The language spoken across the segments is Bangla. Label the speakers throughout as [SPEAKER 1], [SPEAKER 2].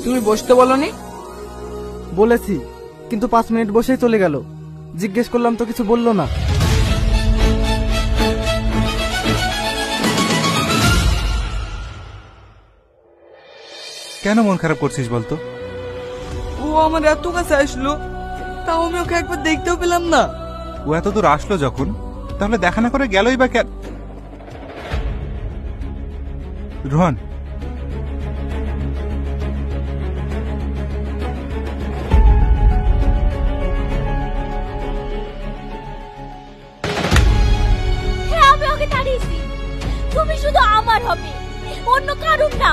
[SPEAKER 1] তুমি বসতে বলনি?
[SPEAKER 2] বলেছি, কিন্তু 5 মিনিট বসেই চলে গেল। জিজ্ঞেস করলাম তো কিছু বললো না।
[SPEAKER 3] কেন মন খারাপ করছিস বলতো?
[SPEAKER 1] ও আমার এত কাছে আসলো, তাও আমি ওকে একবার দেখতেও পেলাম না।
[SPEAKER 3] ও এত দূর আসলো যখন, তাহলে দেখা না করে গেলই বা কেন? রোহন,
[SPEAKER 4] আমি ওকে তাড়িয়েছি। তুমি শুধু আমার হবে, অন্য কারণ না।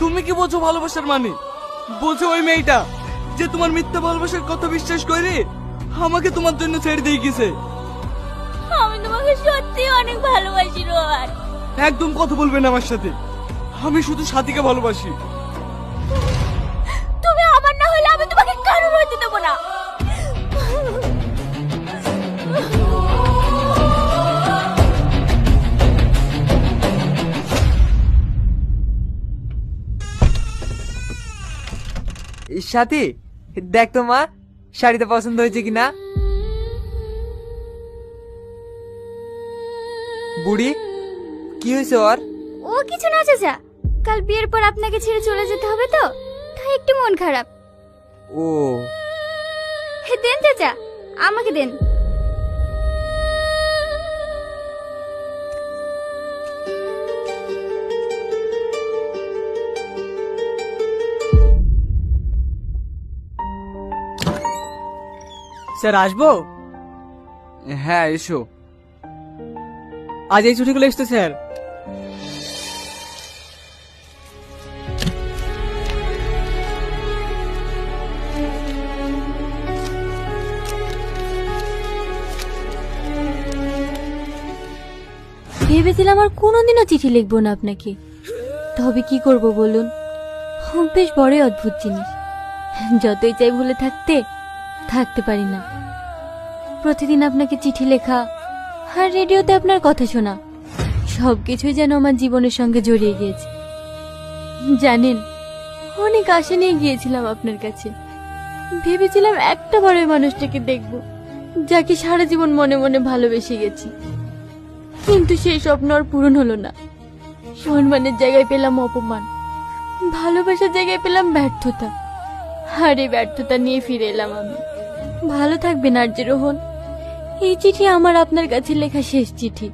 [SPEAKER 1] তুমি কি বলছো ভালোবাসার মানে? বলছো ওই মেয়েটা যে তোমার মিথ্যা ভালোবাসার কথা বিশ্বাস করে আমাকে তোমার জন্য ছেড়ে দিয়ে গেছে?
[SPEAKER 4] আমি তোমাকে সত্যি অনেক ভালোবাসি রোহন।
[SPEAKER 1] একদম কথা বলবে না আমার সাথে। আমি শুধু সাথীকে ভালোবাসি।
[SPEAKER 4] তুমি আমার না হলে আমি তোমাকে কারোর হতে দেবো না।
[SPEAKER 5] সাথী, দেখ তো মা, শাড়িটা পছন্দ হয়েছে কিনা। বুড়ি, কি হয়েছে ওর?
[SPEAKER 4] ও কিছু না চাচা, কাল বিয়ের পর আপনাকে ছেড়ে চলে যেতে হবে তো, তাই একটু মন খারাপ।
[SPEAKER 5] ও
[SPEAKER 4] দেন চাচা, আমাকে দেন।
[SPEAKER 1] স্যার আসবো?
[SPEAKER 5] হ্যাঁ, এসো।
[SPEAKER 1] আজ এই ছুটিগুলো এসছে স্যার।
[SPEAKER 4] ভেবেছিলাম আর কোনোদিনও চিঠি লিখবো না আপনাকে, তবে কি করব বলুন, বেশ বড়ই অদ্ভুত জিনিস। যতই চাই ভুলে থাকতে পারি না। প্রতিদিন আপনাকে চিঠি লেখা আর রেডিওতে আপনার কথা শোনা, সবকিছুই যেন আমার জীবনের সঙ্গে জড়িয়ে গিয়েছে। জানেন, অনেক আশা নিয়ে গিয়েছিলাম আপনার কাছে। ভেবেছিলাম একটা বার ওই মানুষটাকে দেখব যাকে সারা জীবন মনে মনে ভালোবেসে গেছি, কিন্তু সেই স্বপ্ন আর পূরণ হলো না। সম্মানের জায়গায় পেলাম অপমান, ভালোবাসার জায়গায় পেলাম ব্যর্থতা, আর এই ব্যর্থতা নিয়ে ফিরে এলাম আমি। ভালো থাকবেন আরজে রোহন। এই চিঠি আমার আপনার কাছে লেখা শেষ চিঠি।